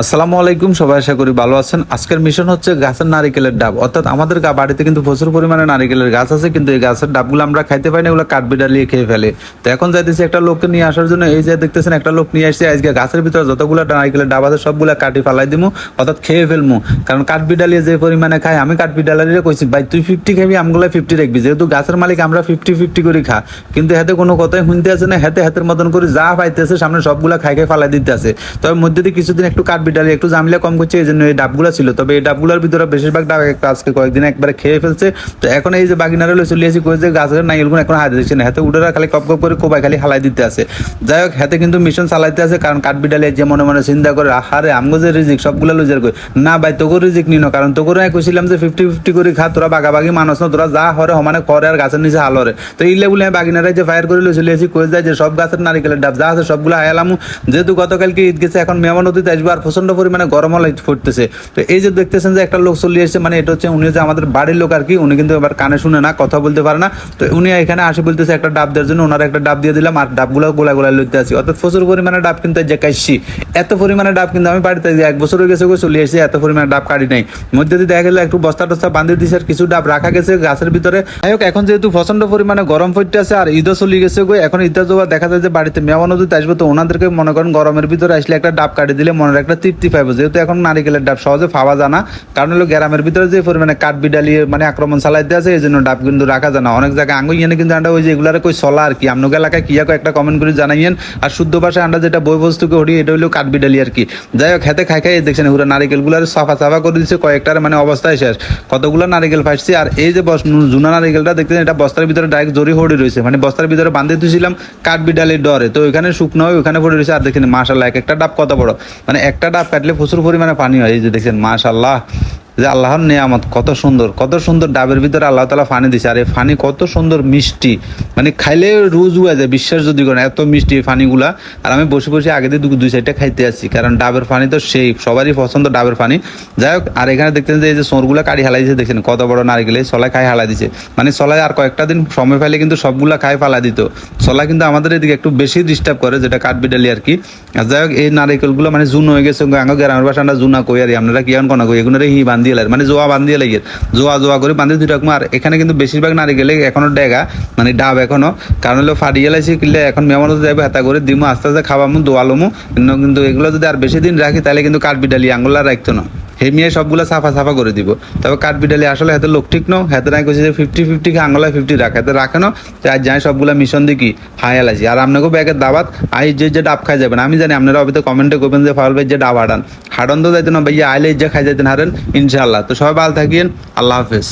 আসসালামু আলাইকুম, সবাই আশা করি ভালো আছেন। আজকের মিশন হচ্ছে গাছের নারিকেলের ডাব। অর্থাৎ আমাদের বাড়িতে কিন্তু প্রচুর পরিমাণে নারিকেলের গাছ আছে, কিন্তু এই গাছের ডাবগুলো আমরা খাইতে পাই না, এগুলো কাঠবি ডালিয়ে খেয়ে ফেলে। তো এখন যাইতেছি একটা লোককে নিয়ে আসার জন্য। এই যে দেখতেছেন একটা লোক নিয়ে আসছে, আজকে গাছের ভিতরে যতগুলো নারিকেলের ডাব আছে সবগুলা কাটি ফালাই দিমু, অর্থাৎ খেয়ে ফেলমু। কারণ কাঠবি ডালিয়ে যে পরিমাণে খাই, আমি কাঠবি ডালিয়ে কইছি ভাই তুই 50 খাবি, আমগুলা 50 রাখবি, যেহেতু গাছের মালিক আমরা 50-50 করে খা। কিন্তু হাতে কোনো কথাই শুনতে আছে না, হাতের মতন করে যা পাইতেছে সামনে সবগুলা খাই ফালাই দিতে আছে। তবে মধ্যে দিয়ে কিছুদিন একটু কাঠবি ডালিয়ে একটু জামিলা কম করছে, এই জন্য এই ডাবগুলো ছিল। তবে এই ডাবগুলোর ভিতরে বেশিরভাগ ডাব আজকে কয়েকদিন একবারে খেয়ে ফেলছে। তো এখন এই যে বাগিনারে চলে আসি, কই যে গাছের নাইলগুলো এখন হাতে দিচ্ছে না, হাতে উঠে খালি কপ কপ করে কোবাই খালি হালাই দিতে আছে। যাই হোক, হাতে কিন্তু মিশন চালাইতে আছে, কারণ কাঠবি ডালিয়ে যে মনে মনে চিন্তা করে আহারে আমগো যে রিজিক সবগুলো লুজার কই না ভাই, তোকে রিজিক নিনো। কারণ তোকে কইছিলাম যে 50-50 করে খা, তোরা বাগাবাগি মানুষ না, তোরা যা হরে সমানে করে আর গাছের নিচে হালরে। তো ইলে বলে বাগিনারে যে ফায়ার করে চলে আসি, কই যায় যে সব গাছের নারিকেলের ডাব যা আছে সবগুলো হায়ালামু। যেহেতু গতকালকে ঈদ গেছে, এখন মেহমান অতিথি আসবে আর প্রচন্ড পরিমাণে গরম ফুটতেছে। তো এই যে দেখতেছেন যে একটা লোক চলে এসেছে, মানে এটা হচ্ছে উনি যে আমাদের বাড়ির লোক আর কি, উনি কিন্তু এবার কানে শুনে না, কথা বলতে পারে না। তো উনি এখানে আসে বলতেছে একটা ডাব দেওয়ার জন্য, ওনার একটা ডাব দিয়ে দিলাম আর ডাবগুলো গোলা গোলা লইতে আসি। অর্থাৎ প্রচুর পরিমাণে ডাব কিন্তু যে কাটছি, এত পরিমাণে ডাব কিন্তু আমি বাড়িতে 1 বছর হয়ে গেছে চলে এসেছি, এত পরিমাণে ডাব কাটি নাই। মধ্যে দিয়ে দেখা গেলো একটু বস্তা টস্তা বাঁধিয়ে দিয়েছে, আর কিছু ডাব রাখা গেছে গাছের ভিতরে। যাই হোক, এখন যেহেতু প্রচন্ড পরিমাণে গরম পড়তে আছে আর ঈদও চলে গেছে গো, এখন ঈদের জোয়া দেখা যায় যে বাড়িতে মেহমান অতিথি আসবে, তো ওনাদেরকে মনে করেন গরমের ভিতরে আসলে একটা ডাব কাটি দিলে মনের একটা তৃপ্তি পাইবো। যেহেতু এখন নারিকেলের ডাব সহজে পাওয়া যায় না, কারণ হলো গ্রামের ভিতরে যে পরিমাণে কাঠবি ডালিয়ে মানে আক্রমণ চালাইতে আছে, এই জন্য ডাব কিন্তু রাখা যায় না। অনেক জায়গায় আঙ্গুই এনে কিন্তু আমরা ওই যে এগুলার কই চলা আর কি, আপনাকে এলাকায় কি একটা কমেন্ট করে জানাইয়েন। আর শুদ্ধ ভাষায় আমরা যেটা বই বস্তুকে হরি, এটা হলো কাঠবি ডালি আর কি। যাই হোক, হাতে খাই দেখছেন পুরো নারিকেলগুলার সাফা সাফা করে দিচ্ছে, কয়েকটার মানে অবস্থায় শেষ, কতগুলো নারিকেল ফাটছে। আর এই যে জুনা নারিকেলটা দেখতেছেন, এটা বস্তার ভিতরে ডাইরেক্ট জড়ি হড়ে রয়েছে, মানে বস্তার ভিতরে বাঁধে দিয়েছিলাম কাঠবি ডালির ডরে। তো ওইখানে শুকনো হয়, ওইখানে পড়ে রয়েছে। আর দেখেন মাশাল্লাহ, একটা ডাব কত বড়, মানে একটা ডাব কাটলে প্রচুর পরিমাণে পানি হয়। এই যে দেখছেন মাশাল্লাহ, যে আল্লাহর নিয়ামত, কত সুন্দর কত সুন্দর ডাবের ভিতরে আল্লাহ তাআলা ফানি দিছে। আর এই ফানি কত সুন্দর মিষ্টি, মানে খাইলে রোজ হয়ে যায়, বিশ্বাস যদি করেন এত মিষ্টি এই ফানিগুলা। আর আমি বসে বসে আগে দিয়ে 2-4টা খাইতে আসছি, কারণ ডাবের ফানি তো সেই সবারই পছন্দ ডাবের ফানি। যাই হোক, আর এখানে দেখতেন যে এই যে সোরগুলা কাটি হালাই দিয়েছে, দেখছেন কত বড় নারকেলে সলাই খাই হালাই দিছে। মানে সলাই আর কয়েকটা দিন সময় পাইলে কিন্তু সবগুলা খাই ফালা দিত। সলাই কিন্তু আমাদের এদিকে একটু বেশি ডিস্টার্ব করে, যেটা কাঠবি ডালি আর কি। আর যাই হোক, এই নারিকেলগুলো মানে জুন হয়ে গেছে, আঙ্গ গ্রামের ভাষা আমরা জুনা কই, আর আপনারা কি কোনা কই, এগুলো হি বান্ধিয়ে লাগে, মানে জোয়া বান্ধিয়ে লাগে, জোয়া করে বান্ধি দুই রকম। আর এখানে কিন্তু বেশিরভাগ নারিকেলে এখনো ডেগা, মানে ডাব এখনো, কারণ হলো ফাটিয়ে লাইছি কিনলে এখন মেহমান যাবে হাতা করে দিমু, আস্তে আস্তে খাওয়ামু দোয়ালমু। কিন্তু এগুলো যদি আর বেশি দিন রাখি তাহলে কিন্তু কাঠবি ডালি আঙ্গুলা রাখতো না, হেমিয়ে সবগুলো সাফা সাফা করে দিব। তবে কাঠবি ডালি আসলে হাতে লোক ঠিক নো, হাতে নাই কইছে যে 50-50 আঙ্গুলা 50 রাখ, হাতে রাখে না। আর যাই সবগুলা মিশন দেখি হাই লাইছি। আর আপনাকেও ব্যাগের দাবাত আই যে ডাব খাই যাবেন, আমি জানি আপনারা অবিতে কমেন্টে করবেন যে ফাউল ভাই যে ডাব হাডান তো যাইতেন না ভাইয়া, আইলে যে খাই যাইতেন হারেন ইনশাআল্লাহ। তো সবাই ভালো থাকিয়েন, আল্লাহ হাফেজ।